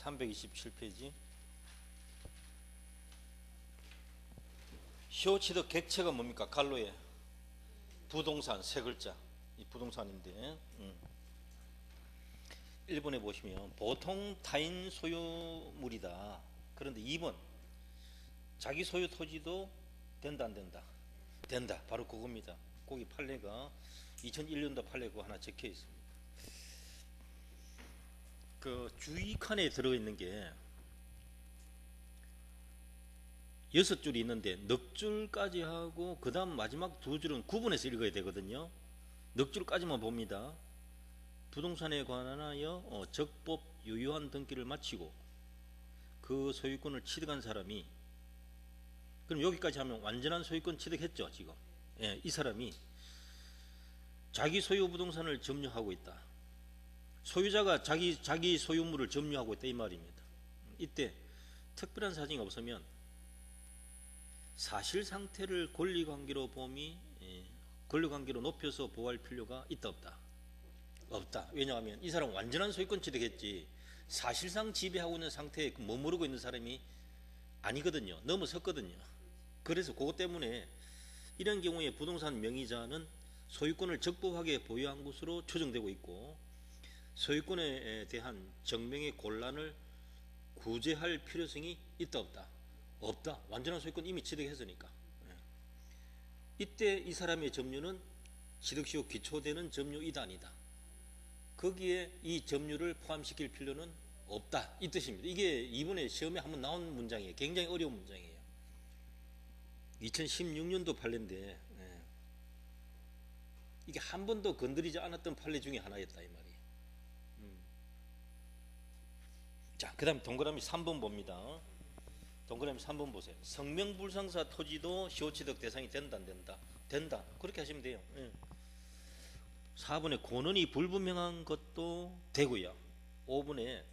327페이지. 시효취득 객체가 뭡니까? 갈로에 부동산 세 글자. 이 부동산인데 1번에 보시면 보통 타인 소유물이다. 그런데 2번 자기 소유 토지도 된다 안 된다? 된다. 바로 그겁니다. 거기 판례가 2001년도 판례가 하나 적혀 있습니다. 그 주의 칸에 들어있는 게 6줄이 있는데 넉 줄까지 하고 그 다음 마지막 2줄은 구분해서 읽어야 되거든요. 넉 줄까지만 봅니다. 부동산에 관하여 적법 유효한 등기를 마치고 그 소유권을 취득한 사람이, 그럼 여기까지 하면 완전한 소유권 취득했죠 지금. 예, 이 사람이 자기 소유 부동산을 점유하고 있다. 소유자가 자기 소유물을 점유하고 있다 이 말입니다. 이때 특별한 사정이 없으면 사실 상태를 권리관계로 봄이 권리관계로 높여서 보호할 필요가 있다 없다? 없다. 왜냐하면 이 사람은 완전한 소유권 취득했지 사실상 지배하고 있는 상태에 머무르고 있는 사람이 아니거든요. 넘어섰거든요. 그래서 그것 때문에 이런 경우에 부동산 명의자는 소유권을 적법하게 보유한 것으로 추정되고 있고, 소유권에 대한 증명의 곤란을 구제할 필요성이 있다 없다? 없다. 완전한 소유권 이미 취득했으니까. 이때 이 사람의 점유는 취득시효 기초되는 점유이다 아니다? 거기에 이 점유를 포함시킬 필요는 없다 이 뜻입니다. 이게 이번에 시험에 한번 나온 문장이에요. 굉장히 어려운 문장이에요. 2016년도 판례인데 이게 한 번도 건드리지 않았던 판례 중에 하나였다 이 말이에요. 자, 그 다음에 동그라미 3번 봅니다. 동그라미 3번 보세요. 성명불상사 토지도 시효취득 대상이 된다 안 된다? 된다. 그렇게 하시면 돼요. 4번에 권한이 불분명한 것도 되고요. 5번에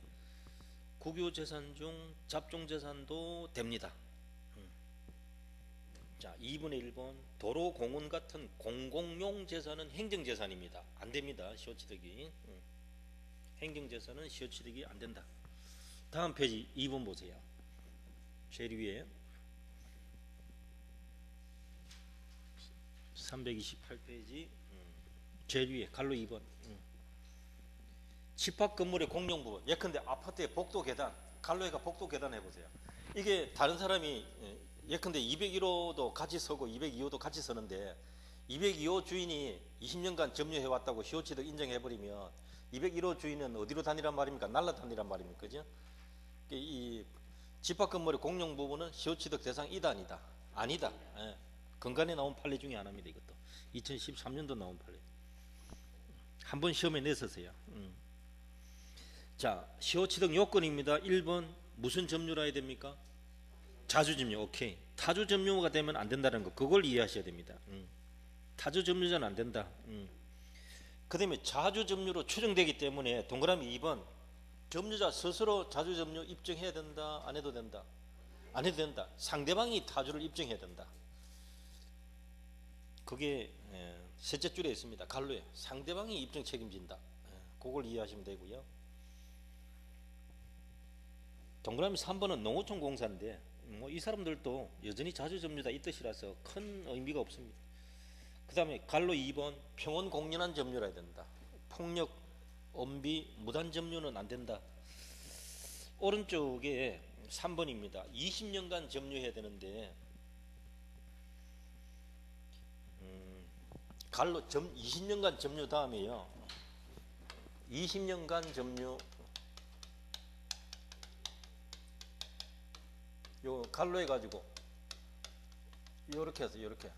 국유재산 중 잡종재산도 됩니다. 자, 2번에 1번 도로 공원 같은 공공용 재산은 행정재산입니다. 안 됩니다. 시효취득이. 행정재산은 시효취득이 안 된다. 다음 페이지 2번 보세요. 제일 위에 328페이지 제일 위에 갈로 2번 집합 건물의 공용 부분, 예컨대 아파트의 복도 계단, 갈로에가 복도 계단 해보세요. 이게 다른 사람이 예컨대 201호도 같이 서고 202호도 같이 서는데 202호 주인이 20년간 점유해왔다고 시효취득 인정해버리면 201호 주인은 어디로 다니란 말입니까? 날라다니란 말입니까? 그죠? 이 집합 건물의 공용 부분은 시효취득 대상이다 아니다? 아니다. 근간에 나온 판례 중에 하나입니다. 이것도 2013년도 나온 판례. 한번 시험에 냈었어요. 자, 시효취득 요건입니다. 1번 무슨 점유라 해야 됩니까? 자주점유. 오케이. 타주점유가 되면 안 된다는 거, 그걸 이해하셔야 됩니다. 타주점유자는 안 된다. 그 다음에 자주점유로 추정되기 때문에 동그라미 2번 점유자 스스로 자주점유 입증해야 된다 안 해도 된다? 안 해도 된다. 상대방이 타주를 입증해야 된다. 그게 셋째 줄에 있습니다. 갈로에 상대방이 입증 책임진다. 그걸 이해하시면 되고요. 동그라미 3번은 농어촌 공사인데 이 사람들도 여전히 자주점유다 이 뜻이라서 큰 의미가 없습니다. 그 다음에 갈로 2번 평온 공연한 점유라 해야 된다. 폭력, 엄비, 무단 점유는 안 된다. 오른쪽에 3번입니다. 20년간 점유해야 되는데 갈로 20년간 점유 다음에요. 20년간 점유 요 갈로 해가지고 요렇게 해서 요렇게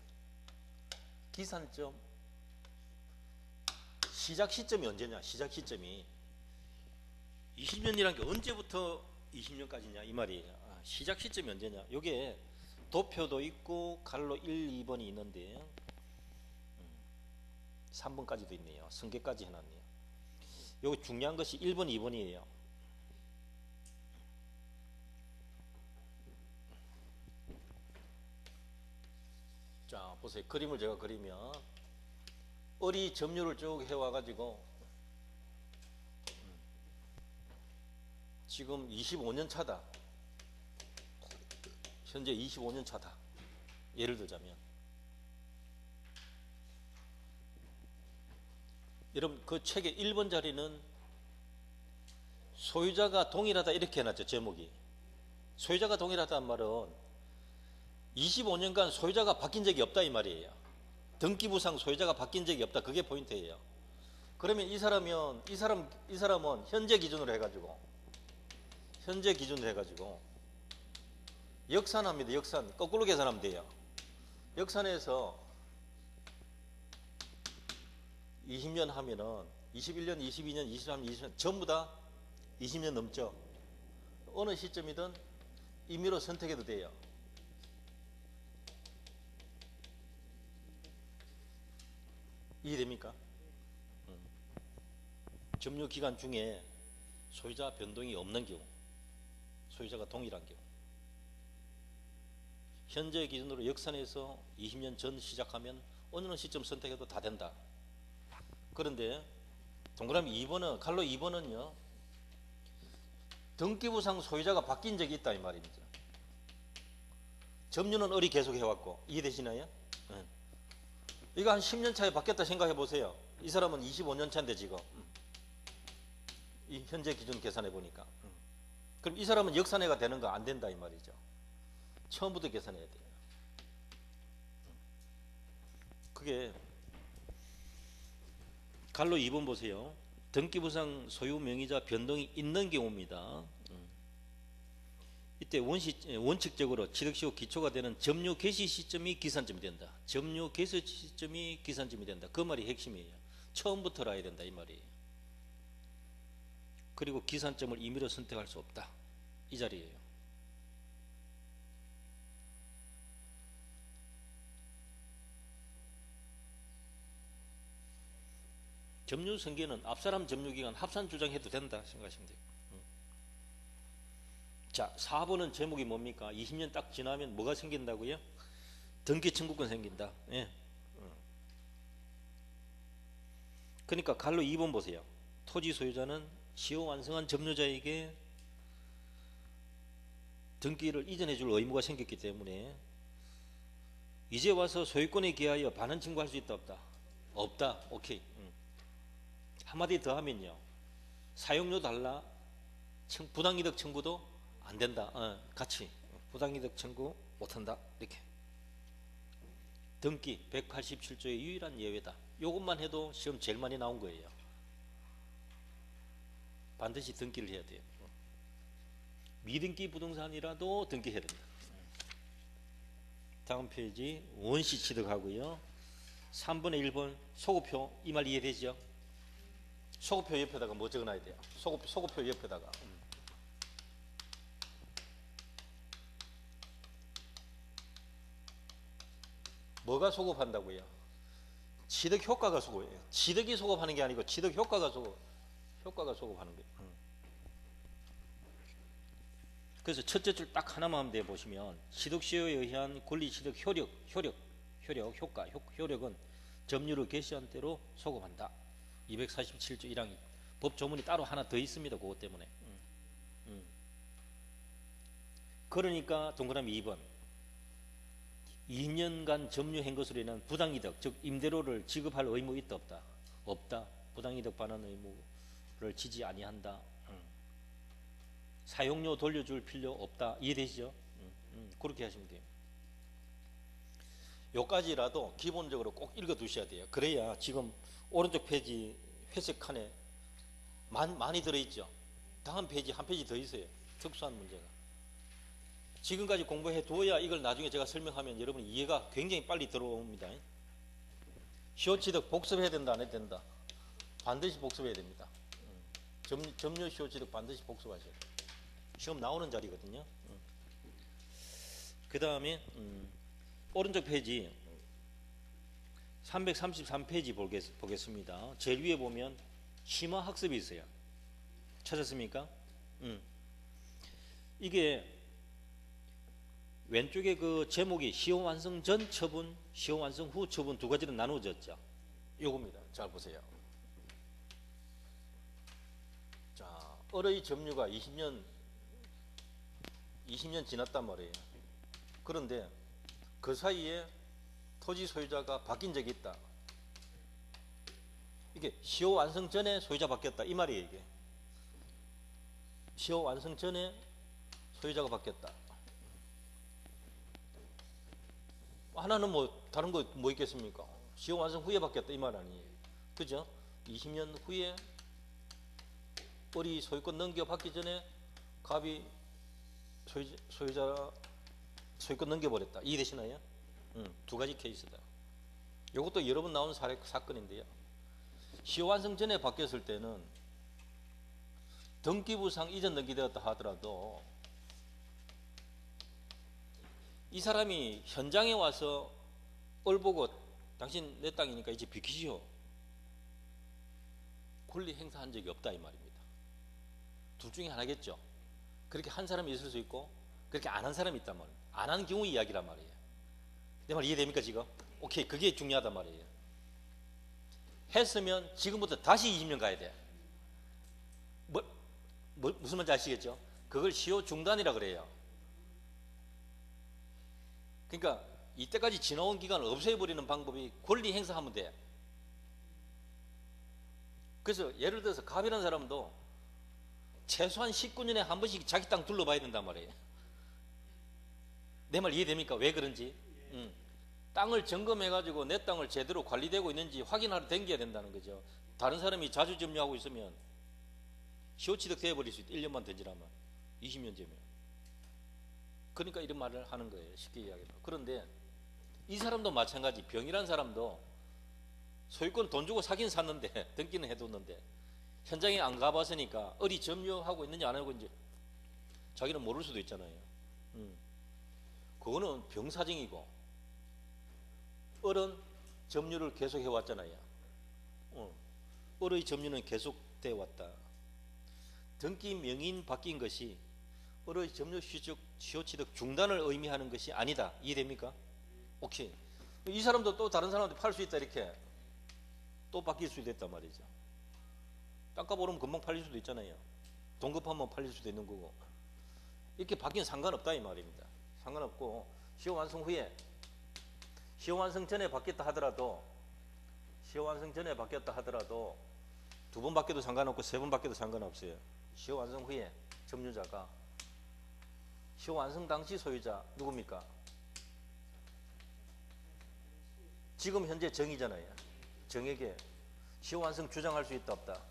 기산점 시작 시점이 언제냐? 시작 시점이 20년이란 게 언제부터 20년까지냐 이 말이에요. 시작 시점이 언제냐? 요게 도표도 있고 갈로 1, 2번이 있는데 3번까지도 있네요. 승계까지 해놨네요. 요거 중요한 것이 1번, 2번이에요. 자, 보세요. 그림을 제가 그리면 어리 점유를 쭉 해와가지고 지금 25년 차다. 현재 25년 차다. 예를 들자면 여러분 그 책의 1번 자리는 소유자가 동일하다 이렇게 해놨죠. 제목이. 소유자가 동일하다는 말은 25년간 소유자가 바뀐 적이 없다 이 말이에요. 등기부상 소유자가 바뀐 적이 없다. 그게 포인트예요. 그러면 이 사람은 현재 기준으로 해가지고 역산합니다. 역산. 거꾸로 계산하면 돼요. 역산해서 20년 하면은 21년, 22년, 23년, 20년 전부 다 20년 넘죠. 어느 시점이든 임의로 선택해도 돼요. 이해됩니까? 점유 기간 중에 소유자 변동이 없는 경우, 소유자가 동일한 경우, 현재 기준으로 역산해서 20년 전 시작하면 어느 시점 선택해도 다 된다. 그런데 동그라미 2번은 칼로 2번은요. 등기부상 소유자가 바뀐 적이 있다 이 말입니다. 점유는 어리 계속 해왔고 이해되시나요? 네. 이거 한 10년 차에 바뀌었다 생각해 보세요. 이 사람은 25년 차인데 지금 이 현재 기준 계산해 보니까 그럼 이 사람은 역산해가 되는 거 안 된다 이 말이죠. 처음부터 계산해야 돼요. 그게 갈로 2번 보세요. 등기부상 소유 명의자 변동이 있는 경우입니다. 이때 원칙적으로 취득시효 기초가 되는 점유 개시 시점이 기산점이 된다. 점유 개시 시점이 기산점이 된다. 그 말이 핵심이에요. 처음부터 알아야 된다 이 말이에요. 그리고 기산점을 임의로 선택할 수 없다. 이 자리예요. 점유 승계는 앞사람 점유기간 합산 주장해도 된다 생각하시면 돼요. 자, 4번은 제목이 뭡니까? 20년 딱 지나면 뭐가 생긴다고요? 등기 청구권 생긴다. 예. 그러니까 갈로 2번 보세요. 토지 소유자는 시효 완성한 점유자에게 등기를 이전해 줄 의무가 생겼기 때문에 이제 와서 소유권에 기하여 반환 청구할 수 있다 없다? 없다. 오케이. 한마디 더 하면요. 사용료 달라 부당이득 청구도 안 된다. 같이 부당이득 청구 못한다. 이렇게. 등기 187조의 유일한 예외다. 이것만 해도 시험 제일 많이 나온 거예요. 반드시 등기를 해야 돼요. 미등기 부동산이라도 등기해야 됩니다. 다음 페이지 원시 취득하고요. 3번에 1번 소급표 이 말 이해되죠? 소급표 옆에다가 뭐 적어놔야 돼요? 소급표 옆에다가 뭐가 소급한다고요? 취득 효과가 소급해요. 취득이 소급하는 게 아니고 취득 효과가 소급하는 거예요. 그래서 첫째 줄 딱 하나만 하면 돼 보시면 취득시효에 의한 권리취득 효력은 점유를 개시한 대로 소급한다. 247조 1항 법 조문이 따로 하나 더 있습니다. 그것 때문에. 그러니까 동그라미 2번 2년간 점유한 것으로 인한 부당이득 즉 임대료를 지급할 의무 있다 없다? 없다. 부당이득 반환 의무를 지지 아니한다. 사용료 돌려줄 필요 없다. 이해되시죠? 그렇게 하시면 돼요. 요까지라도 기본적으로 꼭 읽어 두셔야 돼요. 그래야 지금 오른쪽 페이지 회색 칸에 많이 들어있죠. 다음 페이지 한 페이지 더 있어요. 특수한 문제가. 지금까지 공부해 두어야 이걸 나중에 제가 설명하면 여러분이 이해가 굉장히 빨리 들어옵니다. 시효취득 복습해야 된다 안 해야 된다? 반드시 복습해야 됩니다. 점유 시효취득 반드시 복습하셔야 돼요. 시험 나오는 자리거든요. 그 다음에 오른쪽 페이지 333페이지 보겠습니다. 제일 위에 보면 심화학습이 있어요. 찾았습니까? 이게 왼쪽에 그 제목이 시효 완성 전 처분, 시효 완성 후 처분 두 가지로 나누어졌죠. 요겁니다. 잘 보세요. 자, 을의 점유가 20년 지났단 말이에요. 그런데 그 사이에 토지 소유자가 바뀐 적이 있다. 이게 시효 완성 전에 소유자 바뀌었다 이 말이에요. 이게 시효 완성 전에 소유자가 바뀌었다. 하나는 뭐 다른 거 뭐 있겠습니까? 시효 완성 후에 바뀌었다 이 말 아니에요. 그죠? 20년 후에 을이 소유권 넘겨받기 전에 갑이 소유자 소유권 넘겨버렸다. 이해되시나요? 두 가지 케이스다. 이것도 여러 번 나온 사건인데요. 시효 완성 전에 바뀌었을 때는 등기부상 이전 등기되었다 하더라도 이 사람이 현장에 와서 을 보고 당신 내 땅이니까 이제 비키시오. 권리 행사한 적이 없다 이 말입니다. 둘 중에 하나겠죠. 그렇게 한 사람이 있을 수 있고 그렇게 안 한 사람이 있단 말이에요. 안 한 경우 이야기란 말이에요. 내 말 이해됩니까 지금? 오케이, 그게 중요하단 말이에요. 했으면 지금부터 다시 20년 가야 돼. 무슨 말인지 아시겠죠? 그걸 시효 중단이라 그래요. 그러니까 이때까지 지나온 기간을 없애버리는 방법이 권리 행사하면 돼. 그래서 예를 들어서 갑이라는 사람도 최소한 19년에 한 번씩 자기 땅 둘러봐야 된단 말이에요. 내 말 이해됩니까? 왜 그런지? 땅을 점검해가지고 내 땅을 제대로 관리되고 있는지 확인하러 댕겨야 된다는 거죠. 다른 사람이 자주 점유하고 있으면 시효취득 되어버릴 수 있다. 1년만 더 지나면 20년 전이면. 그러니까 이런 말을 하는 거예요. 쉽게 이야기하면. 그런데 이 사람도 마찬가지. 병이란 사람도 소유권 돈 주고 사긴 샀는데 등기는 해뒀는데 현장에 안 가봤으니까 을이 점유하고 있는지 안 하고 있는지 자기는 모를 수도 있잖아요. 그거는 병사증이고 을은 점유를 계속 해왔잖아요. 을의 점유는 계속돼 왔다. 등기 명인 바뀐 것이 을의 점유 시효취득 중단을 의미하는 것이 아니다. 이해됩니까? 오케이. 이 사람도 또 다른 사람한테 팔 수 있다 이렇게 또 바뀔 수도 있단 말이죠. 땅값 오르면 금방 팔릴 수도 있잖아요. 돈 급하면 팔릴 수도 있는 거고. 이렇게 바뀌면 상관없다 이 말입니다. 상관없고 시효 완성 후에 시효 완성 전에 바뀌었다 하더라도 두 번 바뀌어도 상관없고 세 번 바뀌어도 상관없어요. 시효 완성 후에 점유자가 시효 완성 당시 소유자 누굽니까? 지금 현재 정이잖아요. 정에게 시효 완성 주장할 수 있다 없다?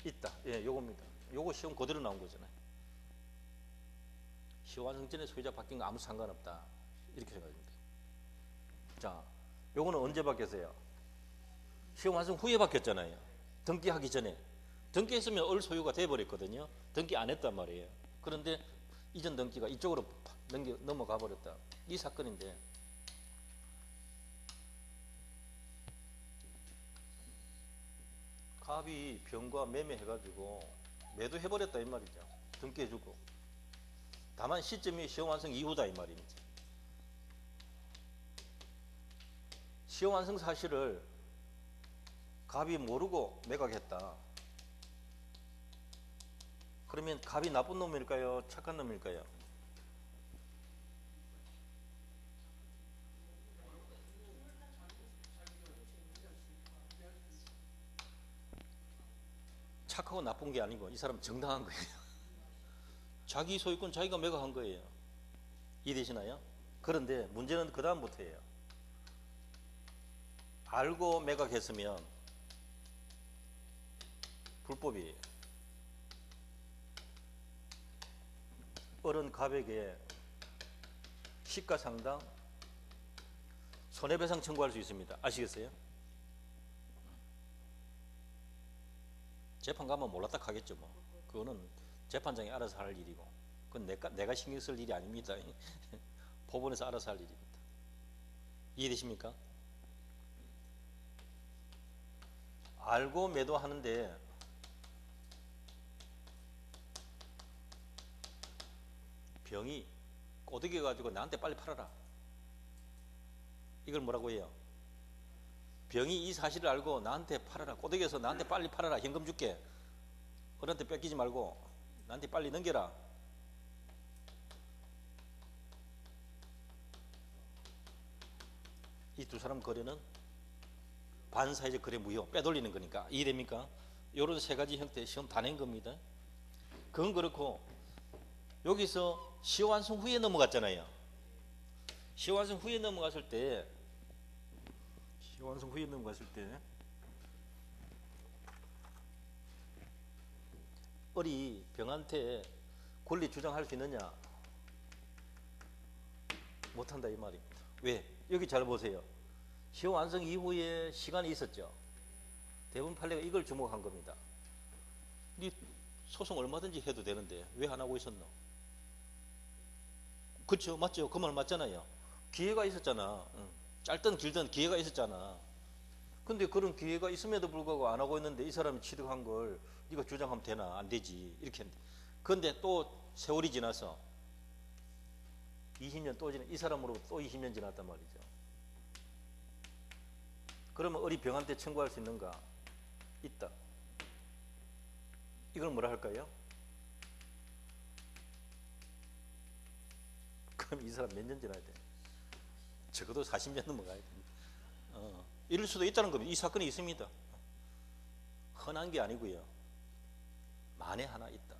있다. 예, 요겁니다. 요거 시험 그대로 나온 거잖아요. 시효 완성 전에 소유자 바뀐 거 아무 상관없다. 이렇게 생각합니다. 자, 요거는 언제 바뀌었어요? 시효 완성 후에 바뀌었잖아요. 등기하기 전에. 등기했으면 을 소유가 돼버렸거든요. 등기 안 했단 말이에요. 그런데 이전 등기가 이쪽으로 넘어가 버렸다. 이 사건인데 갑이 병과 매매해가지고 매도해버렸다 이 말이죠. 등기해주고. 다만 시점이 시효 완성 이후다 이 말입니다. 시효 완성 사실을 갑이 모르고 매각했다. 그러면 갑이 나쁜 놈일까요? 착한 놈일까요? 착하고 나쁜 게 아니고 이 사람 정당한 거예요. 자기 소유권 자기가 매각한 거예요. 이해되시나요? 그런데 문제는 그 다음부터예요. 알고 매각했으면 불법이에요. 을은 갑에게 시가상당 손해배상 청구할 수 있습니다. 아시겠어요? 재판 가면 몰랐다 하겠죠. 뭐 그거는 재판장이 알아서 할 일이고 그건 내가 신경 쓸 일이 아닙니다. 법원에서 알아서 할 일입니다. 이해되십니까? 알고 매도하는데 병이 꼬드겨 가지고 나한테 빨리 팔아라. 이걸 뭐라고 해요? 병이 이 사실을 알고 나한테 팔아라. 꼬드겨서 나한테 빨리 팔아라. 현금 줄게. 어른한테 뺏기지 말고 나한테 빨리 넘겨라. 이 두 사람 거래는 반사회적 거래 무효, 빼돌리는 거니까. 이해됩니까? 요런 세 가지 형태의 시험 다 낸 겁니다. 그건 그렇고 여기서 시효 완성 후에 넘어갔잖아요. 시효 완성 후에 넘어갔을 때 어리 병한테 권리 주장할 수 있느냐? 못한다 이 말입니다. 왜? 여기 잘 보세요. 시효 완성 이후에 시간이 있었죠. 대부분 판례가 이걸 주목한 겁니다. 네 소송 얼마든지 해도 되는데 왜 안 하고 있었노? 그렇죠, 맞죠? 그 말 맞잖아요. 기회가 있었잖아. 짧든 길든 기회가 있었잖아. 근데 그런 기회가 있음에도 불구하고 안 하고 있는데 이 사람이 취득한 걸 네가 주장하면 되나? 안 되지. 이렇게 했는데. 그런데 또 세월이 지나서 20년 또 지나, 이 사람으로 또 20년 지났단 말이죠. 그러면 어리 병한테 청구할 수 있는가? 있다. 이걸 뭐라 할까요? 그럼 이 사람 몇 년 지나야 돼? 적어도 40년 넘어가야 됩니다. 이럴 수도 있다는 겁니다. 이 사건이 있습니다. 흔한 게 아니고요. 만에 하나 있다.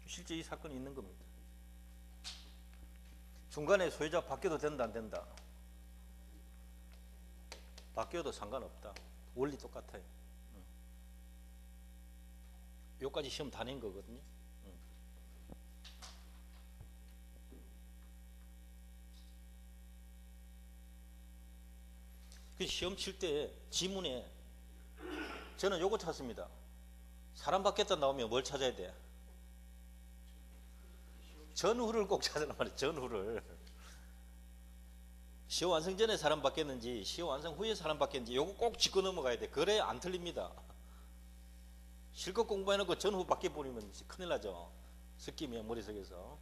실제 이 사건이 있는 겁니다. 중간에 소유자 바뀌어도 된다 안 된다? 바뀌어도 상관없다. 원리 똑같아요. 여기까지 시험 다 낸 거거든요. 그 시험 칠 때 지문에 저는 요거 찾습니다. 사람 바뀌었다 나오면 뭘 찾아야 돼? 전후를 꼭 찾으란 말이에요. 전후를. 시효 완성 전에 사람 바뀌었는지 시효 완성 후에 사람 바뀌었는지 요거 꼭 짚고 넘어가야 돼. 그래야 안 틀립니다. 실컷 공부해놓고 전후 바뀌어버리면 큰일 나죠. 섞이면 머릿속에서.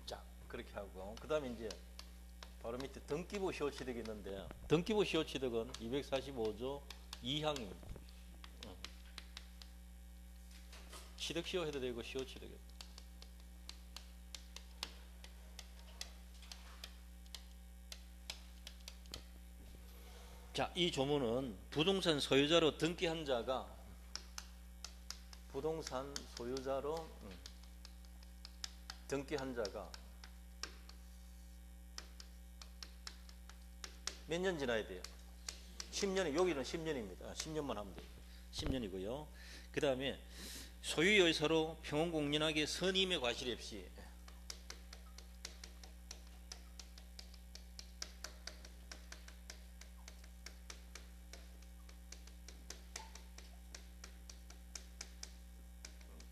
자, 그렇게 하고 그 다음에 이제 바로 밑에 등기부 시효 취득이 있는데, 등기부 시효 취득은 245조 2항입니다. 취득 시효 해도 되고 시효 취득 해도 되고. 자, 이 조문은 부동산 소유자로 등기한 자가 등기한 자가 몇 년 지나야 돼요? 10년이, 여기는 10년입니다. 10년만 하면 돼요. 10년이고요. 그 다음에 소유여의사로 평온공론하게 선임의 과실 없이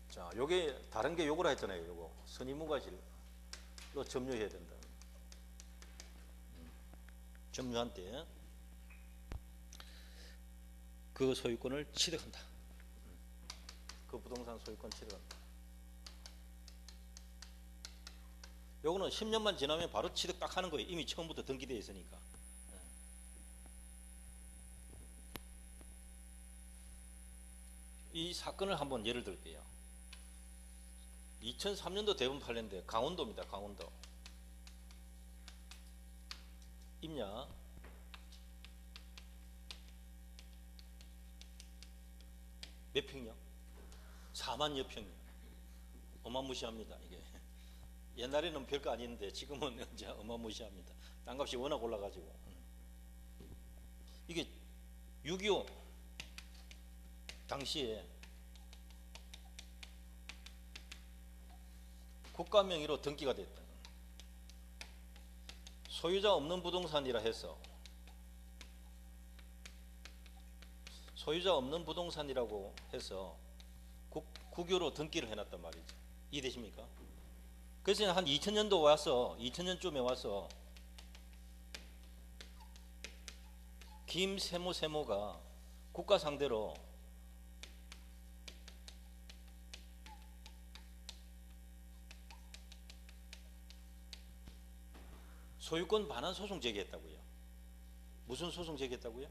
자, 요게 다른 게 요거라 했잖아요. 요거 선임무과실로 점유해야 된다. 점유한 때 그 소유권을 취득한다. 그 부동산 소유권 취득한다. 요거는 10년만 지나면 바로 취득 딱 하는 거예요. 이미 처음부터 등기되어 있으니까. 이 사건을 한번 예를 들게요. 2003년도 대부분 판례인데 강원도입니다. 강원도. 임야 몇 평이요? 4만여 평이요. 어마무시합니다. 이게 옛날에는 별거 아닌데 지금은 이제 어마무시합니다. 땅값이 워낙 올라가지고. 이게 6.25 당시에 국가 명의로 등기가 됐다. 소유자 없는 부동산이라 해서 소유자 없는 부동산이라고 해서 국유로 등기를 해놨단 말이죠. 이해되십니까? 그래서 한 2000년도 와서 2000년쯤에 와서 김세모가 국가 상대로 소유권 반환 소송 제기했다고요. 무슨 소송 제기했다고요?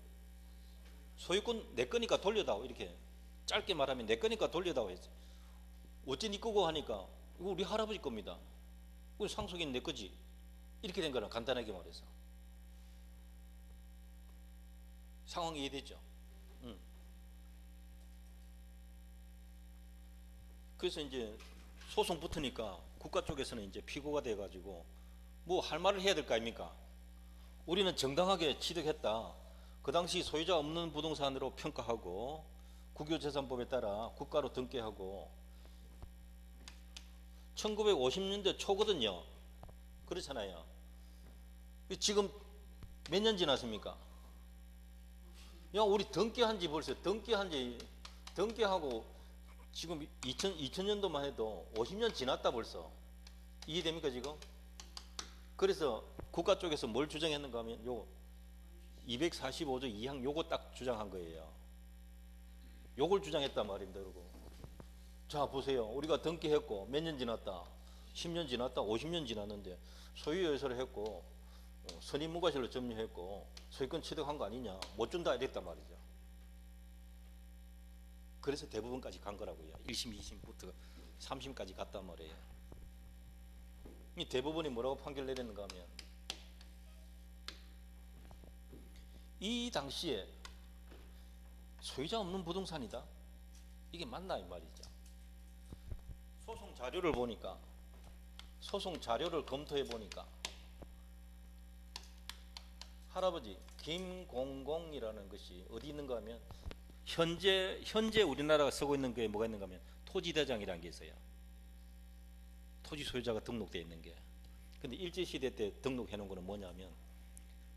소유권 내 거니까 돌려다오. 이렇게 짧게 말하면 내 거니까 돌려다오 했지. 어째 네 거고 하니까 이거 우리 할아버지 겁니다. 이거 상속인 내 거지. 이렇게 된 거는 간단하게 말해서. 상황이 이해됐죠? 그래서 이제 소송 붙으니까 국가 쪽에서는 이제 피고가 돼가지고 뭐 할 말을 해야 될 거 아닙니까? 우리는 정당하게 취득했다. 그 당시 소유자 없는 부동산으로 평가하고 국유재산법에 따라 국가로 등기하고 1950년대 초거든요. 그렇잖아요. 지금 몇 년 지났습니까? 야, 우리 등기한 지 벌써 등기하고 지금 2000년도만 해도 50년 지났다 벌써. 이해됩니까 지금? 그래서 국가 쪽에서 뭘 주장했는가 하면 요 245조 2항 요거 딱 주장한 거예요. 요걸 주장했단 말입니다, 여러분. 자, 보세요. 우리가 등기했고 몇 년 지났다. 10년 지났다. 50년 지났는데 소유여서를 했고 선임무과실로 점유했고 소유권 취득한 거 아니냐. 못 준다 이랬단 말이죠. 그래서 대부분까지 간 거라고요. 1심, 2심부터 3심까지 갔단 말이에요. 이 대부분이 뭐라고 판결 내렸는가 하면 이 당시에 소유자 없는 부동산이다. 이게 맞나 이 말이죠. 소송 자료를 보니까 소송 자료를 검토해 보니까 할아버지 김공공이라는 것이 어디 있는가 하면 현재 우리나라가 쓰고 있는 게 뭐가 있는가 하면 토지대장이라는 게 있어요. 토지 소유자가 등록되어 있는 게. 근데 일제시대 때 등록해 놓은 거는 뭐냐면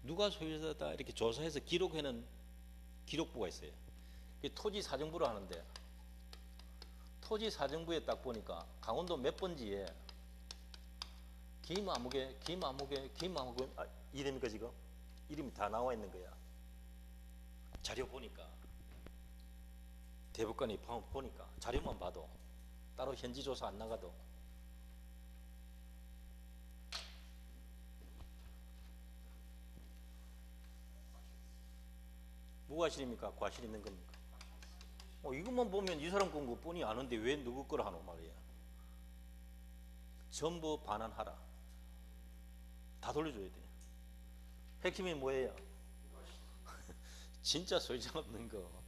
누가 소유자다 이렇게 조사해서 기록해 놓은 기록부가 있어요. 토지 사정부로 하는데 토지 사정부에 딱 보니까 강원도 몇 번지에 김아무개 이름입니까 지금? 이름이 다 나와 있는 거야. 자료 보니까 대법관이 보니까 자료만 봐도 따로 현지 조사 안 나가도 뭐가 실입니까? 과실 있는 겁니까? 이것만 보면 이 사람 건 것뿐이 아는데 왜 누구 거라 하노 말이야. 전부 반환하라. 다 돌려줘야 돼. 핵심이 뭐예요? 진짜 소유자 없는 거.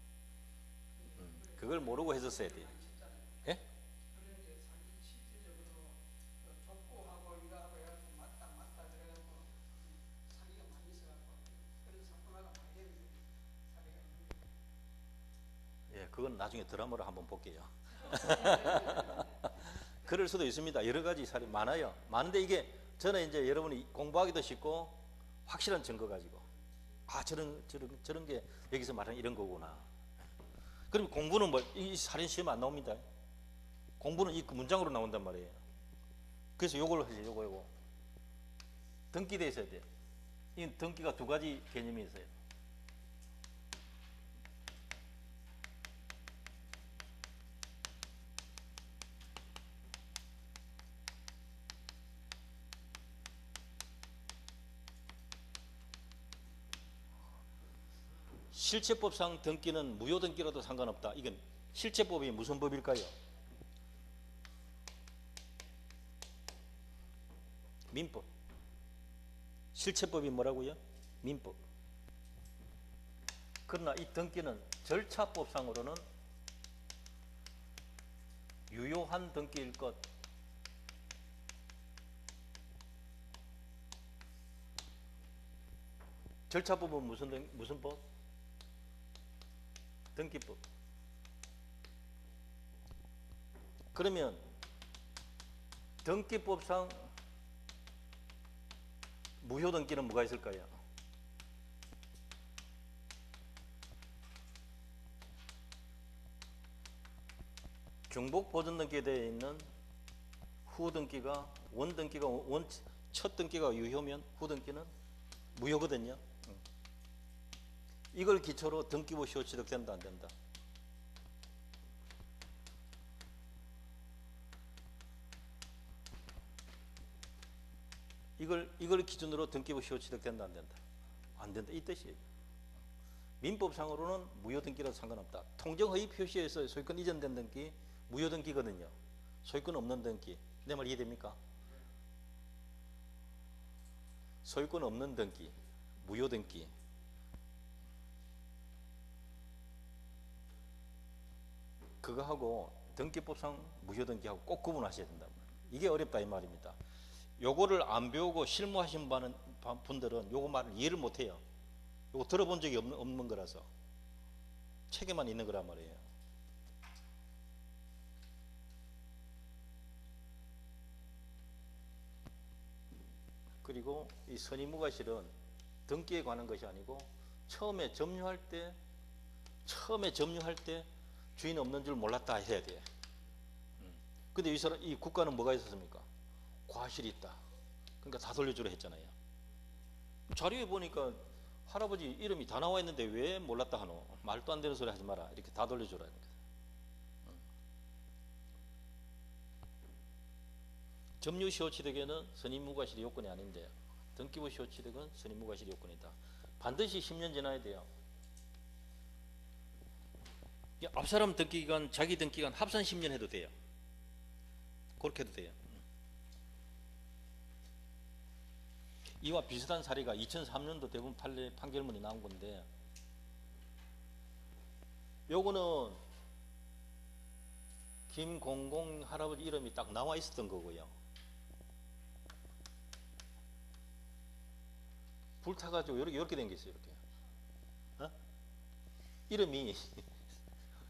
그걸 모르고 했었어야 돼. 예? 예, 그건 나중에 드라마로 한번 볼게요. 그럴 수도 있습니다. 여러 가지 사례 많아요. 많은데 이게 저는 이제 여러분이 공부하기도 쉽고 확실한 증거 가지고 저런 게 여기서 말하는 이런 거구나. 그럼 공부는 뭐 이 살인 시험 안 나옵니다. 공부는 이 문장으로 나온단 말이에요. 그래서 요걸 하세요. 요거 등기돼 있어야 돼요. 이 등기가 두 가지 개념이 있어요. 실체법상 등기는 무효 등기라도 상관없다. 이건 실체법이 무슨 법일까요? 민법. 실체법이 뭐라고요? 민법. 그러나 이 등기는 절차법상으로는 유효한 등기일 것. 절차법은 무슨 법? 등기법. 그러면 등기법상 무효 등기는 뭐가 있을까요? 중복 보존 등기에 되어 있는 후 등기가 첫 등기가 유효면 후 등기는 무효거든요. 이걸 기초로 등기부 시효 취득된다 안 된다? 이걸 기준으로 등기부 시효 취득된다 안 된다? 안 된다 이 뜻이에요. 민법상으로는 무효등기라도 상관없다. 통정허위 표시에서 소유권 이전된 등기 무효등기거든요. 소유권 없는 등기. 내 말 이해됩니까? 소유권 없는 등기 무효등기. 그거하고 등기법상 무효등기하고 꼭 구분하셔야 된다. 이게 어렵다 이 말입니다. 요거를 안 배우고 실무하신 분들은 요거 말을 이해를 못해요. 요거 들어본 적이 없는 거라서 책에만 있는 거란 말이에요. 그리고 이 선의무과실은 등기에 관한 것이 아니고 처음에 점유할 때 주인 없는 줄 몰랐다 해야 돼. 근데 이 국가는 뭐가 있었습니까? 과실이 있다. 그러니까 다 돌려주려 했잖아요. 자료에 보니까 할아버지 이름이 다 나와 있는데 왜 몰랐다 하노? 말도 안 되는 소리 하지 마라. 이렇게 다 돌려주라. 점유시효취득에는 선의무과실이 요건이 아닌데 등기부 시효취득은 선의무과실이 요건이다. 반드시 10년 지나야 돼요. 앞사람 등기기간, 자기 등기기간 합산 10년 해도 돼요. 그렇게 해도 돼요. 이와 비슷한 사례가 2003년도 대법원 판결문이 나온 건데, 요거는 김공공 할아버지 이름이 딱 나와 있었던 거고요. 불타가지고 이렇게 된 게 있어요. 이렇게. 어? 이름이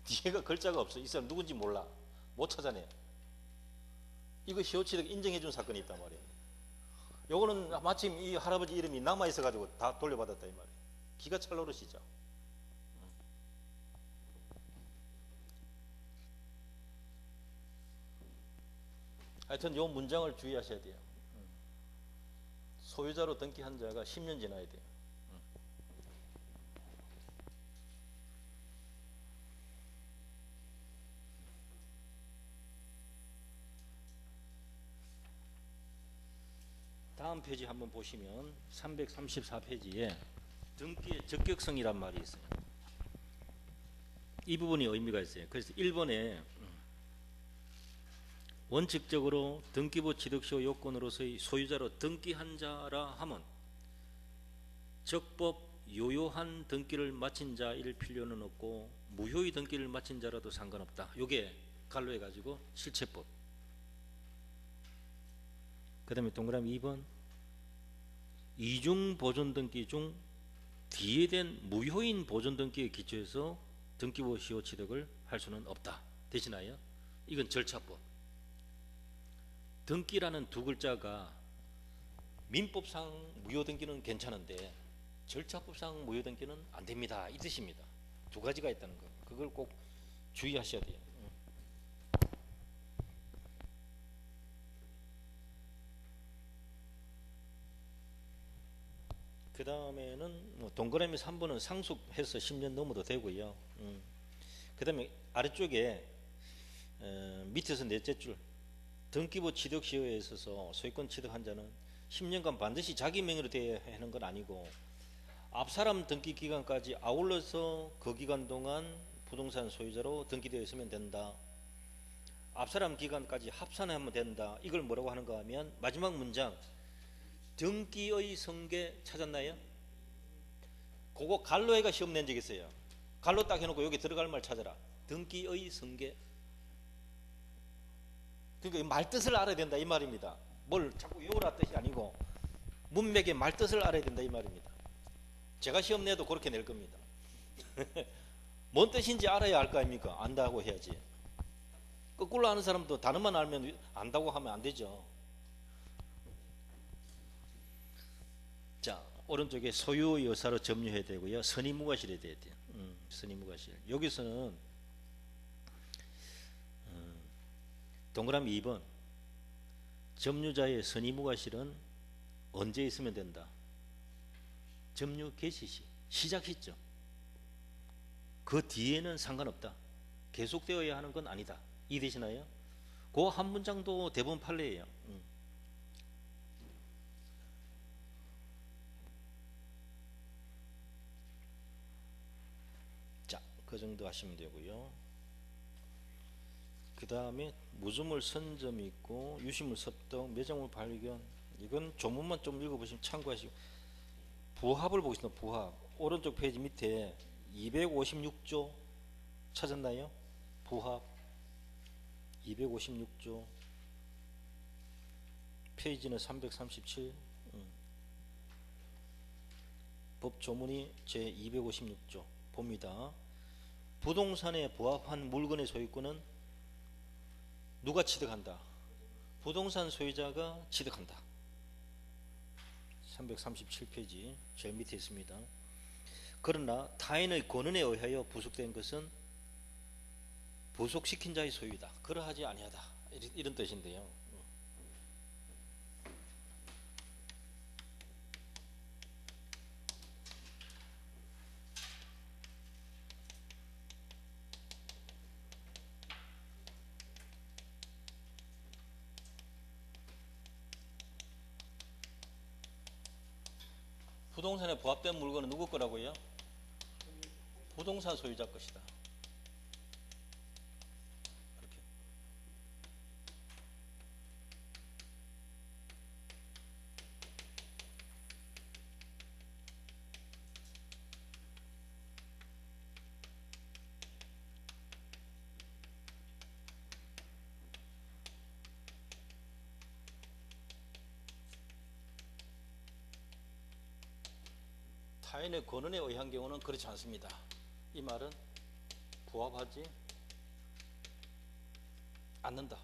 뒤에가 글자가 없어. 이 사람 누군지 몰라. 못 찾아내. 이거 시효취득 인정해준 사건이 있단 말이에요. 요거는 마침 이 할아버지 이름이 남아있어가지고 다 돌려받았다 이 말이에요. 기가 찰 노릇이죠. 하여튼 요 문장을 주의하셔야 돼요. 소유자로 등기한 자가 10년 지나야 돼요. 다음 페이지 한번 보시면 334페이지에 등기의 적격성이란 말이 있어요. 이 부분이 의미가 있어요. 그래서 1번에 원칙적으로 등기부 취득시효 요건으로서의 소유자로 등기한 자라 하면 적법 요요한 등기를 마친 자일 필요는 없고 무효의 등기를 마친 자라도 상관없다. 요게 갈로 해가지고 실체법. 그 다음에 동그라미 2번 이중 보존 등기 중 뒤에 된 무효인 보존 등기에 기초해서 등기부 시효 취득을 할 수는 없다. 되시나요? 이건 절차법. 등기라는 두 글자가 민법상 무효 등기는 괜찮은데 절차법상 무효 등기는 안 됩니다. 이 뜻입니다. 두 가지가 있다는 거. 그걸 꼭 주의하셔야 돼요. 그 다음에는 뭐 동그라미 3번은 상속해서 10년 넘어도 되고요. 그 다음에 아래쪽에 밑에서 넷째 줄 등기부 취득 시효에 있어서 소유권 취득한 자는 10년간 반드시 자기 명의로 되어야 하는 건 아니고 앞사람 등기 기간까지 아울러서 그 기간 동안 부동산 소유자로 등기되어 있으면 된다. 앞사람 기간까지 합산하면 된다. 이걸 뭐라고 하는가 하면 마지막 문장 등기의 성계 찾았나요? 그거 갈로해가 시험 낸 적 있어요. 갈로 딱 해놓고 여기 들어갈 말 찾아라. 등기의 성계. 그러니까 말 뜻을 알아야 된다 이 말입니다. 뭘 자꾸 외우라 뜻이 아니고 문맥의 말 뜻을 알아야 된다 이 말입니다. 제가 시험 내도 그렇게 낼 겁니다. 뭔 뜻인지 알아야 알 거 아닙니까? 안다고 해야지. 거꾸로 아는 사람도 단어만 알면 안다고 하면 안 되죠. 자, 오른쪽에 소유 여사로 점유해야 되고요. 선의무과실에 돼야 돼요. 선의무과실. 여기서는 동그라미 2번 점유자의 선의무과실은 언제 있으면 된다? 점유 개시 시, 시작 시점. 그 뒤에는 상관없다. 계속되어야 하는 건 아니다. 이해되시나요? 그 한 문장도 대부분 판례예요. 그 정도 하시면 되고요. 그 다음에 무주물 선점 있고 유실물 섭득 매장물 발견, 이건 조문만 좀 읽어보시면 참고하시고, 부합을 보겠습니다. 부합 오른쪽 페이지 밑에 256조 찾았나요? 부합 256조 페이지는 337. 법조문이 제256조 봅니다. 부동산에 부합한 물건의 소유권은 누가 취득한다? 부동산 소유자가 취득한다. 337페이지 제일 밑에 있습니다. 그러나 타인의 권한에 의하여 부속된 것은 부속시킨 자의 소유이다. 그러하지 아니하다. 이런 뜻인데요. 부동산에 부합된 물건은 누구 거라고요? 부동산 소유자 것이다. 이렇게. 타인의 권한에 의한 경우는 그렇지 않습니다. 이 말은 부합하지 않는다.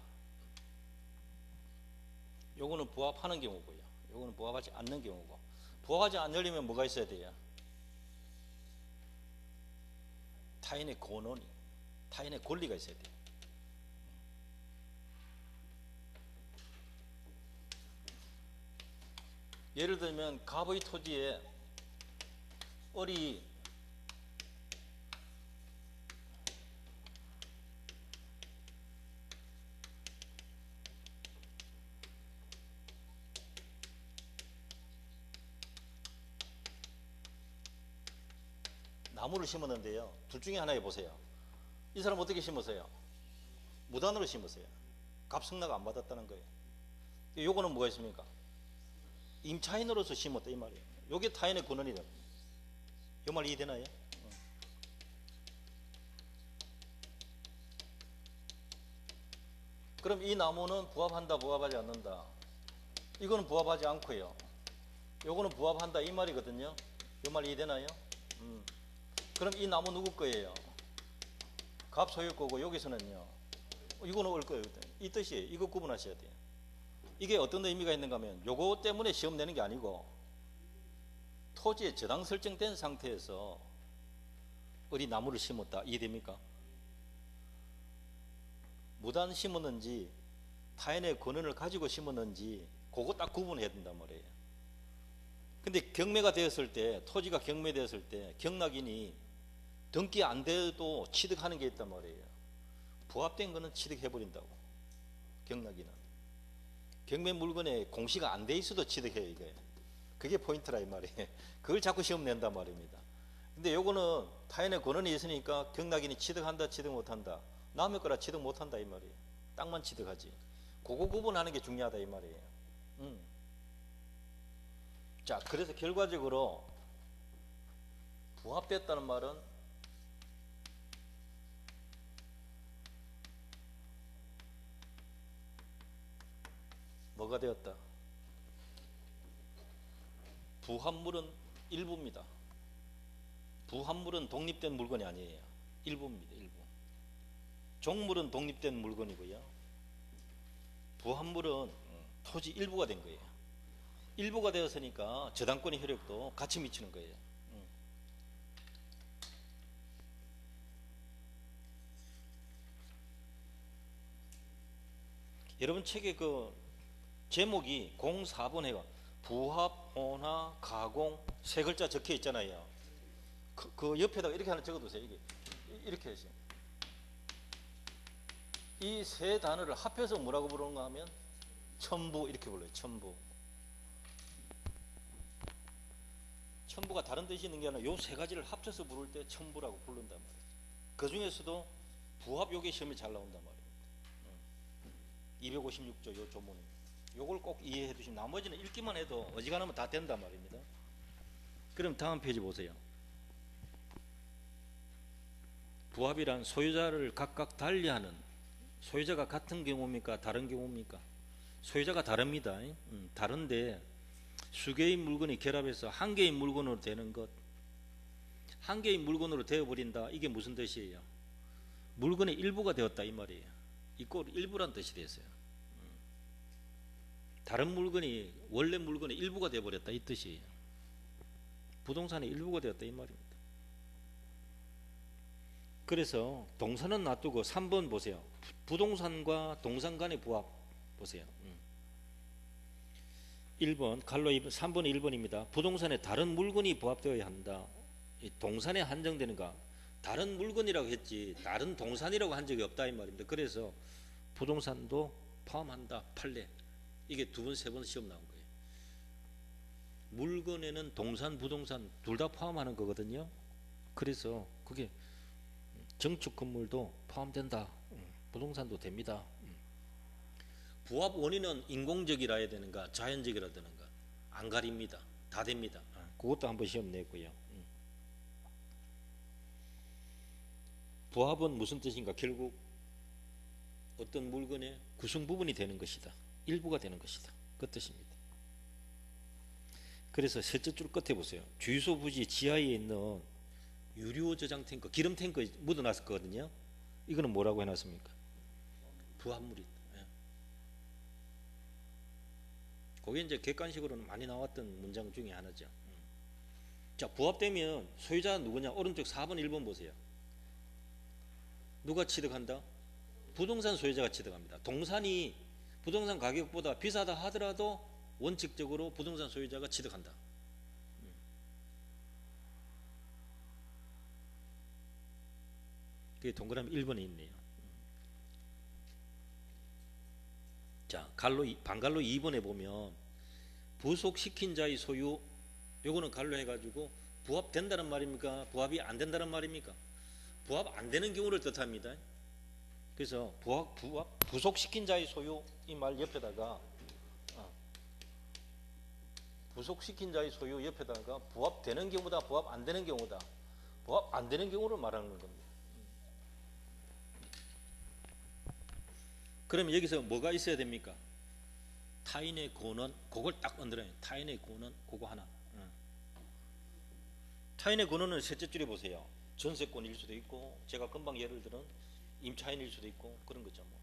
요거는 부합하는 경우고요. 요거는 부합하지 않는 경우고. 부합하지 않으려면 뭐가 있어야 돼요? 타인의 권한이, 타인의 권리가 있어야 돼요. 예를 들면 갑의 토지에 을이 나무를 심었는데요. 둘 중에 하나 해보세요. 이 사람 어떻게 심었어요? 무단으로 심었어요. 값승낙 안 받았다는 거예요. 요거는 뭐가 있습니까? 임차인으로서 심었다 이 말이에요. 요게 타인의 권한이다. 요 말 이해되나요? 그럼 이 나무는 부합한다 부합하지 않는다? 이거는 부합하지 않고요. 요거는 부합한다 이 말이거든요. 요 말 이해되나요? 그럼 이 나무 누구 거예요? 갑 소유 거고, 여기서는요 이거는 을 거예요. 이 뜻이에요. 이거 구분하셔야 돼요. 이게 어떤 의미가 있는가 하면 요거 때문에 시험 내는 게 아니고 토지에 저당 설정된 상태에서 을이 나무를 심었다. 이해됩니까? 무단 심었는지 타인의 권한을 가지고 심었는지 그거 딱 구분해야 된단 말이에요. 근데 경매가 되었을 때, 토지가 경매되었을 때 경락인이 등기 안 돼도 취득하는 게 있단 말이에요. 부합된 거는 취득해버린다고. 경락인은 경매 물건에 공시가 안 돼 있어도 취득해요. 이게 그게 포인트라 이 말이에요. 그걸 자꾸 시험 낸단 말입니다. 근데 요거는 타인의 권한이 있으니까 경락인이 취득한다 취득 못한다, 남의 거라 취득 못한다 이 말이에요. 땅만 취득하지. 그거 구분하는 게 중요하다 이 말이에요. 자, 그래서 결과적으로 부합됐다는 말은 뭐가 되었다? 부합물은 일부입니다. 부합물은 독립된 물건이 아니에요. 일부입니다. 일부. 종물은 독립된 물건이고요. 부합물은 토지 일부가 된 거예요. 일부가 되었으니까 저당권의 효력도 같이 미치는 거예요. 여러분 책에 그 제목이 04번 해가 부합, 혼화, 가공 세 글자 적혀 있잖아요. 그 옆에다가 이렇게 하나 적어두세요. 이렇게 해서 이 세 단어를 합해서 뭐라고 부르는가 하면 첨부 이렇게 불러요. 첨부. 첨부가 다른 뜻이 있는 게 아니라 요 세 가지를 합쳐서 부를 때 첨부라고 부른단 말이에요. 그 중에서도 부합 요게 시험에 잘 나온단 말입니다. 256조 요 조문. 요걸 꼭 이해해 두시면 나머지는 읽기만 해도 어지간하면 다 된단 말입니다. 그럼 다음 페이지 보세요. 부합이란 소유자를 각각 달리하는, 소유자가 같은 경우입니까? 다른 경우입니까? 소유자가 다릅니다. 다른데 수개의 물건이 결합해서 한 개의 물건으로 되는 것, 한 개의 물건으로 되어버린다. 이게 무슨 뜻이에요? 물건의 일부가 되었다 이 말이에요. 이 꼴 일부란 뜻이 됐어요. 다른 물건이 원래 물건의 일부가 되어버렸다 이 뜻이에요. 부동산의 일부가 되었다 이 말입니다. 그래서 동산은 놔두고 3번 보세요. 부동산과 동산 간의 부합 보세요. 1번 갈로 2번, 3번이 1번입니다. 부동산에 다른 물건이 부합되어야 한다. 동산에 한정되는가? 다른 물건이라고 했지 다른 동산이라고 한 적이 없다 이 말입니다. 그래서 부동산도 포함한다. 판례. 이게 2번, 3번 시험 나온 거예요. 물건에는 동산, 부동산 둘 다 포함하는 거거든요. 그래서 그게 정축 건물도 포함된다. 부동산도 됩니다. 부합 원인은 인공적이라 해야 되는가 자연적이라 되는가 안 가립니다. 다 됩니다. 그것도 한번 시험 냈고요. 부합은 무슨 뜻인가? 결국 어떤 물건의 구성 부분이 되는 것이다. 일부가 되는 것이다. 그 뜻입니다. 그래서 셋째 줄 끝에 보세요. 주유소 부지 지하에 있는 유료 저장 탱크, 기름 탱크 묻어놨었거든요. 이거는 뭐라고 해놨습니까? 부합물이다. 예. 그게 이제 객관식으로는 많이 나왔던 문장 중에 하나죠. 자, 부합되면 소유자가 누구냐? 오른쪽 4번, 1번 보세요. 누가 취득한다? 부동산 소유자가 취득합니다. 동산이 부동산 가격보다 비싸다 하더라도 원칙적으로 부동산 소유자가 취득한다. 그게 동그라미 1번에 있네요. 자, 반갈로 2번에 보면 부속시킨 자의 소유, 요거는 갈로 해가지고 부합된다는 말입니까? 부합이 안 된다는 말입니까? 부합 안 되는 경우를 뜻합니다. 그래서 부속시킨 자의 소유 이 말 옆에다가 부속시킨 자의 소유 옆에다가 부합되는 경우다, 부합 안 되는 경우다. 부합 안 되는 경우를 말하는 겁니다. 그럼 여기서 뭐가 있어야 됩니까? 타인의 권한, 그걸 딱 언더라인. 타인의 권한, 그거 하나. 타인의 권한은 셋째 줄에 보세요. 전세권일 수도 있고, 제가 금방 예를 들은 임차인일 수도 있고 그런 거죠. 뭐.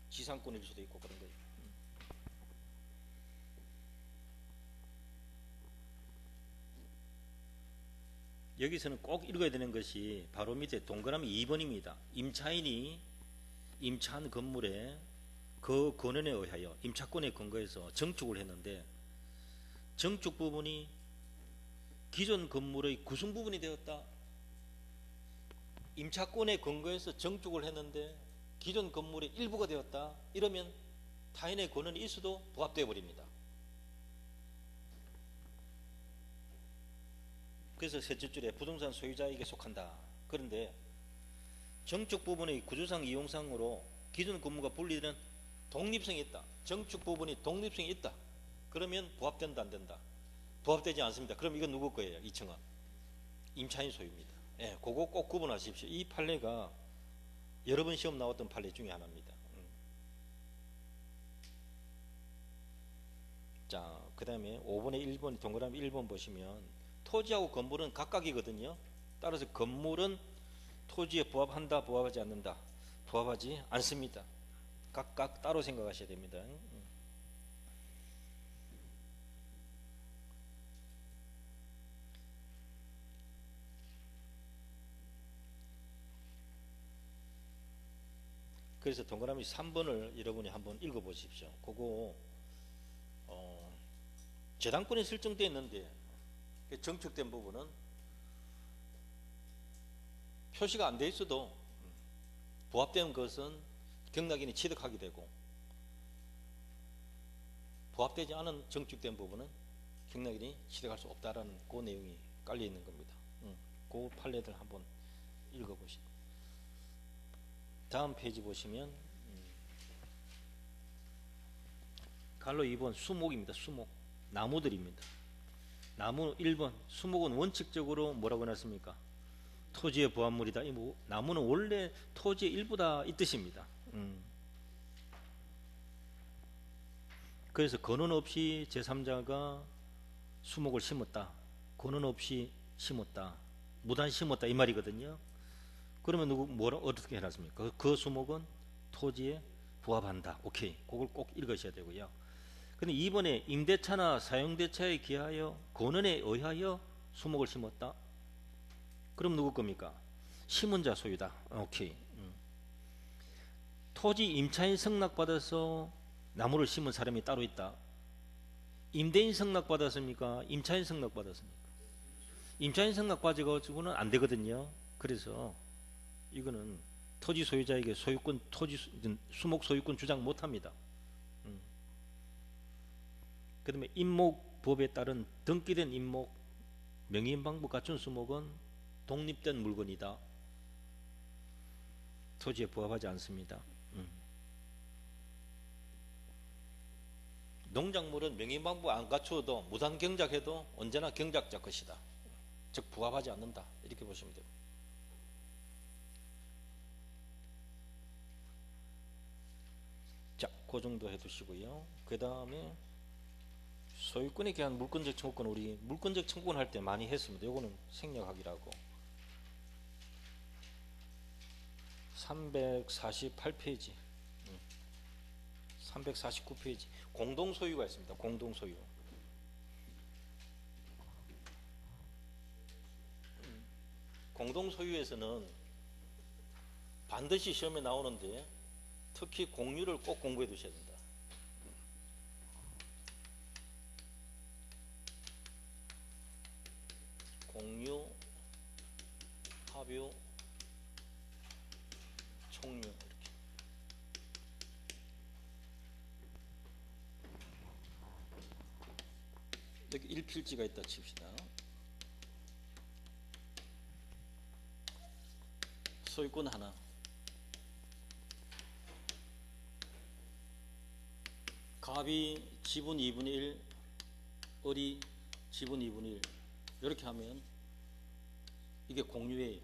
지상권일 수도 있고 그런 거예요. 여기서는 꼭 읽어야 되는 것이 바로 밑에 동그라미 2번입니다. 임차인이 임차한 건물에 그 권한에 의하여 임차권에 근거해서 정축을 했는데 정축 부분이 기존 건물의 구성 부분이 되었다. 임차권에 근거해서 정축을 했는데 기존 건물의 일부가 되었다. 이러면 타인의 권한이 있어도 부합되어 버립니다. 그래서 셋째 줄에 부동산 소유자에게 속한다. 그런데 정축 부분의 구조상 이용상으로 기존 건물과 분리되는 독립성이 있다. 정축 부분이 독립성이 있다. 그러면 부합된다 안 된다? 부합되지 않습니다. 그럼 이건 누구 거예요? 2층은 임차인 소유입니다. 예, 그거 꼭 구분하십시오. 이 판례가 여러 번 시험 나왔던 판례 중에 하나입니다. 자, 그 다음에 5번에 1번 동그라미 1번 보시면 토지하고 건물은 각각이거든요. 따라서 건물은 토지에 부합한다, 부합하지 않는다? 부합하지 않습니다. 각각 따로 생각하셔야 됩니다. 그래서 동그라미 3번을 여러분이 한번 읽어 보십시오. 그거 재단권이 설정되어 있는데 정축된 부분은 표시가 안 돼 있어도 부합된 것은 경락인이 취득하게 되고 부합되지 않은 정축된 부분은 경락인이 취득할 수 없다라는 그 내용이 깔려 있는 겁니다. 그 판례들 한번 읽어보시죠. 다음 페이지 보시면 갈로 2번 수목입니다. 수목. 나무들입니다. 나무 1번 수목은 원칙적으로 뭐라고 해놨습니까? 토지의 부합물이다. 이 나무는 원래 토지의 일부다 이 뜻입니다. 그래서 근원 없이 제3자가 수목을 심었다. 근원 없이 심었다. 무단 심었다 이 말이거든요. 그러면 어떻게 해놨습니까? 그 수목은 토지에 부합한다. 오케이. 그걸 꼭 읽으셔야 되고요. 근데 이번에 임대차나 사용대차에 기하여 권원에 의하여 수목을 심었다. 그럼 누구 겁니까? 심은 자 소유다. 오케이. 토지 임차인 승낙받아서 나무를 심은 사람이 따로 있다. 임대인 승낙받았습니까? 임차인 승낙받았습니까? 임차인 승낙받아가지고는 안 되거든요. 그래서 이거는 토지 소유자에게 소유권, 수목 소유권 주장 못합니다. 그 다음에 임목법에 따른 등기된 임목, 명의인방부 갖춘 수목은 독립된 물건이다. 토지에 부합하지 않습니다. 농작물은 명의인방부 안 갖추어도 무단 경작해도 언제나 경작자 것이다. 즉 부합하지 않는다. 이렇게 보시면 됩니다. 자, 그 정도 해두시고요. 그 다음에 소유권에 대한 물권적 청구권, 우리 물권적 청구권 할 때 많이 했습니다. 요거는 생략하기라고. 348페이지 349페이지 공동소유가 있습니다. 공동소유. 공동소유에서는 반드시 시험에 나오는데 특히 공유를 꼭 공부해 두셔야 된다. 공유, 합유, 총유 이렇게. 여기 1필지가 있다 칩시다. 소유권 하나. 갑이 지분 2분의 1, 을이 지분 2분의 1 이렇게 하면 이게 공유예요.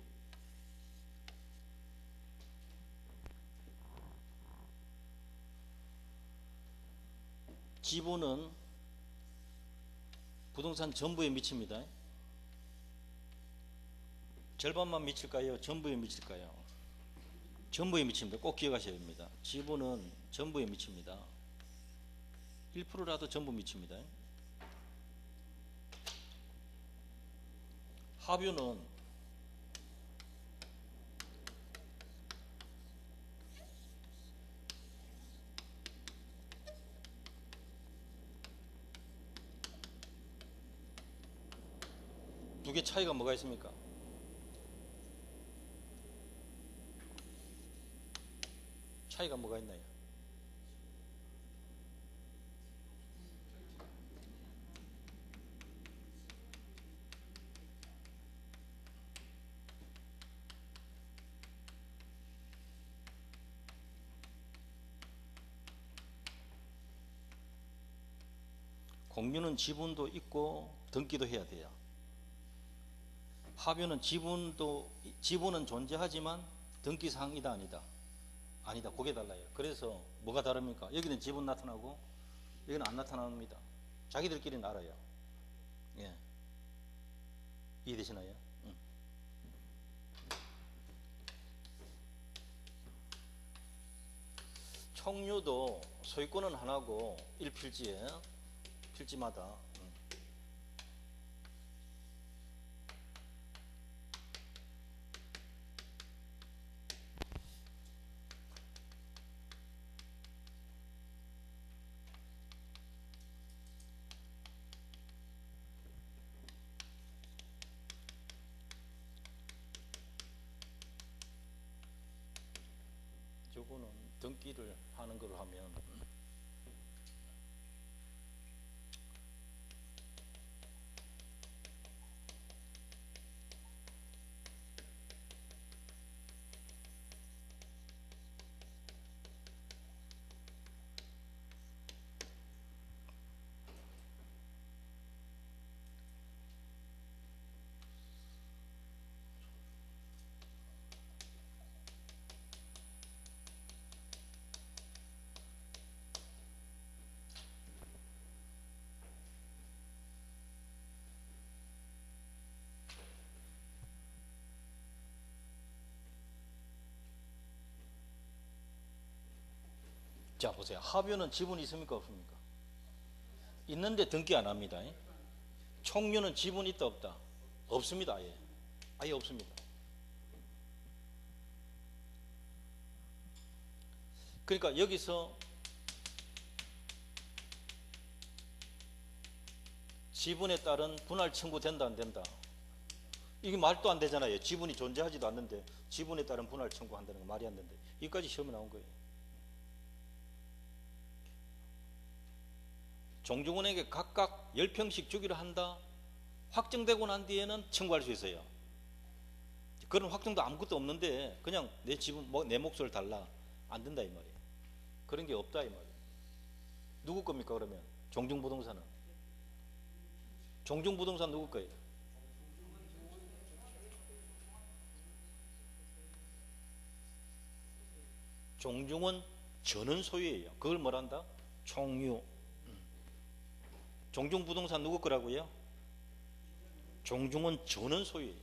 지분은 부동산 전부에 미칩니다. 절반만 미칠까요? 전부에 미칠까요? 전부에 미칩니다. 꼭 기억하셔야 됩니다. 지분은 전부에 미칩니다. 1%라도 전부 미칩니다. 합유는 두 개 차이가 뭐가 있습니까? 차이가 뭐가 있나요? 공유는 지분도 있고 등기도 해야 돼요. 합유는 지분은 존재하지만 등기사항이다 아니다? 아니다. 그게 달라요. 그래서 뭐가 다릅니까? 여기는 지분 나타나고 여기는 안 나타납니다. 자기들끼리는 알아요. 예. 이해되시나요? 총유도 소유권은 하나고 1필지에 필지마다 요거는 등기를 하는 걸로 하면 자 보세요. 합유는 지분이 있습니까 없습니까? 있는데 등기 안 합니다. 총유는 지분이 있다 없다? 없습니다. 아예 없습니다. 그러니까 여기서 지분에 따른 분할 청구 된다 안 된다? 이게 말도 안 되잖아요. 지분이 존재하지도 않는데 지분에 따른 분할 청구한다는 거 말이 안 되는데 여기까지 시험에 나온 거예요. 종중원에게 각각 10평씩 주기로 한다. 확정되고 난 뒤에는 청구할 수 있어요. 그런 확정도 아무것도 없는데 그냥 내 지분 내 몫을 달라 안 된다 이 말이에요. 그런 게 없다 이 말이에요. 누구 겁니까 그러면? 종중부동산은 종중부동산 누구 거예요? 종중은 전원 소유예요. 그걸 뭐란다? 총유. 종중부동산 누구 거라고요? 종중은 전원 소유예요.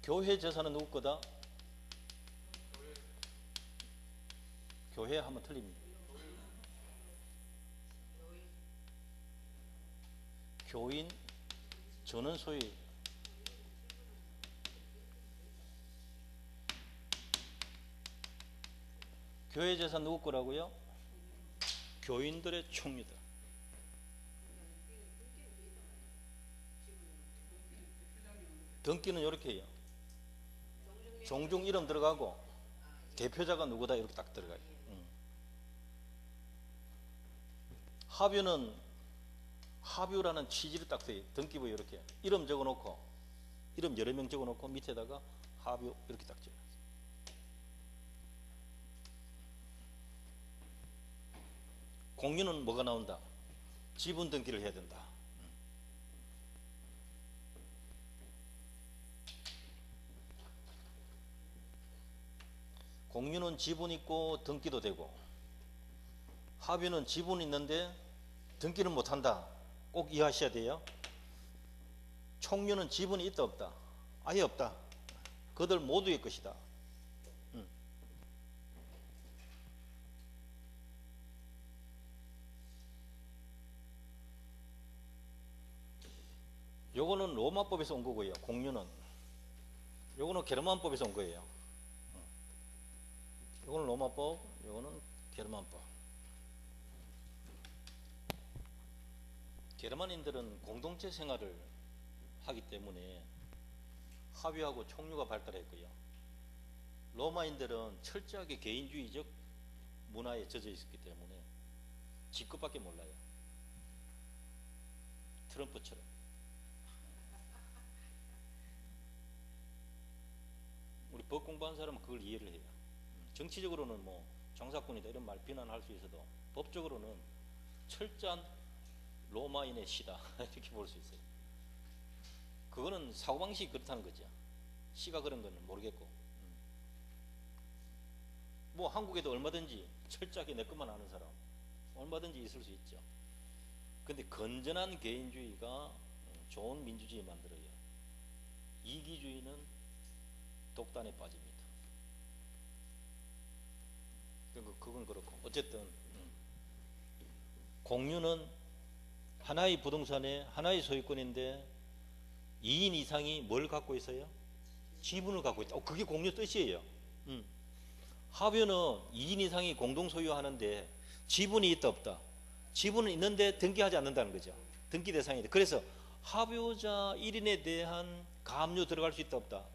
교회 재산은 누구 거다? 교회 하면 틀립니다. 교인 전원 소유예요. 교회 재산 누구 거라고요? 교인들의 총유다. 등기는 이렇게 해요. 종중 이름 들어가고 대표자가 누구다 이렇게 딱 들어가요. 합유는 합유라는 취지를 딱 써요. 등기부에 이렇게 이름 적어놓고 이름 여러 명 적어놓고 밑에다가 합유 이렇게 딱 적어요. 공유는 뭐가 나온다? 지분 등기를 해야 된다. 공유는 지분 있고 등기도 되고 합유는 지분 있는데 등기는 못한다. 꼭 이해하셔야 돼요. 총유는 지분이 있다 없다? 아예 없다. 그들 모두의 것이다. 요거는 로마법에서 온 거고요. 공유는 요거는 게르만법에서 온 거예요. 요거는 로마법, 요거는 게르만법. 게르만인들은 공동체 생활을 하기 때문에 합유하고 총유가 발달했고요. 로마인들은 철저하게 개인주의적 문화에 젖어 있었기 때문에 지 것밖에 몰라요. 트럼프처럼. 우리 법 공부한 사람은 그걸 이해를 해요. 정치적으로는 뭐 정사꾼이다 이런 말 비난할 수 있어도 법적으로는 철저한 로마인의 시다 이렇게 볼 수 있어요. 그거는 사고방식이 그렇다는 거죠. 시가 그런 건 모르겠고 뭐 한국에도 얼마든지 철저하게 내 것만 아는 사람 얼마든지 있을 수 있죠. 근데 건전한 개인주의가 좋은 민주주의 만들어요. 이기주의는 독단에 빠집니다. 그건 그렇고 어쨌든 공유는 하나의 부동산에 하나의 소유권인데 2인 이상이 뭘 갖고 있어요? 지분을 갖고 있다. 그게 공유 뜻이에요. 합유는 2인 이상이 공동 소유하는데 지분이 있다 없다? 지분은 있는데 등기하지 않는다는 거죠. 등기 대상인데. 그래서 합유자 1인에 대한 가압류 들어갈 수 있다 없다?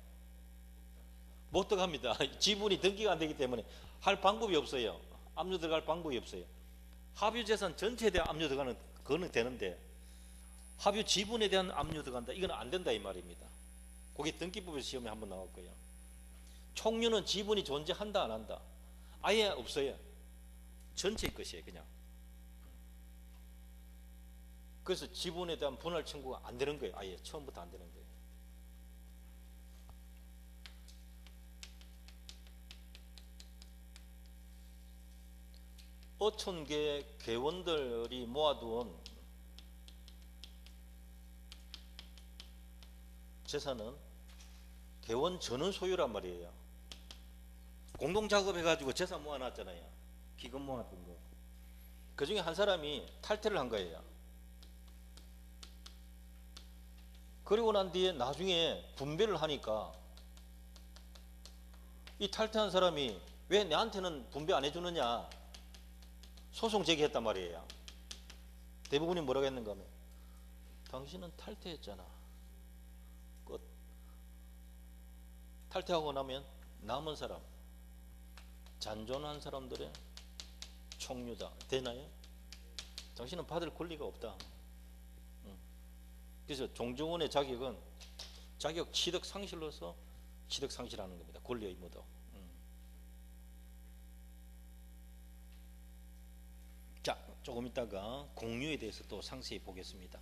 못 들어갑니다. 지분이 등기가 안 되기 때문에 할 방법이 없어요. 압류 들어갈 방법이 없어요. 합유 재산 전체에 대한 압류 들어가는 그거는 되는데 합유 지분에 대한 압류 들어간다 이건 안 된다 이 말입니다. 그게 등기법에서 시험에 한번 나올 거예요. 총유는 지분이 존재한다 안 한다? 아예 없어요. 전체의 것이에요 그냥. 그래서 지분에 대한 분할 청구가 안 되는 거예요. 아예 처음부터 안 되는 거예요. 어촌계 계원들이 모아둔 재산은 계원 전원 소유란 말이에요. 공동 작업해가지고 재산 모아놨잖아요. 기금 모았던 거. 그 중에 한 사람이 탈퇴를 한 거예요. 그리고 난 뒤에 나중에 분배를 하니까 이 탈퇴한 사람이 왜 내한테는 분배 안 해주느냐 소송 제기했단 말이에요. 대부분이 뭐라고 했는가 하면 당신은 탈퇴했잖아. 끝. 탈퇴하고 나면 남은 사람 잔존한 사람들의 총류다. 되나요? 당신은 받을 권리가 없다. 그래서 종정원의 자격은 자격 취득 상실로서 취득 상실하는 겁니다. 권리 의무도. 자, 조금 있다가 공유에 대해서 또 상세히 보겠습니다.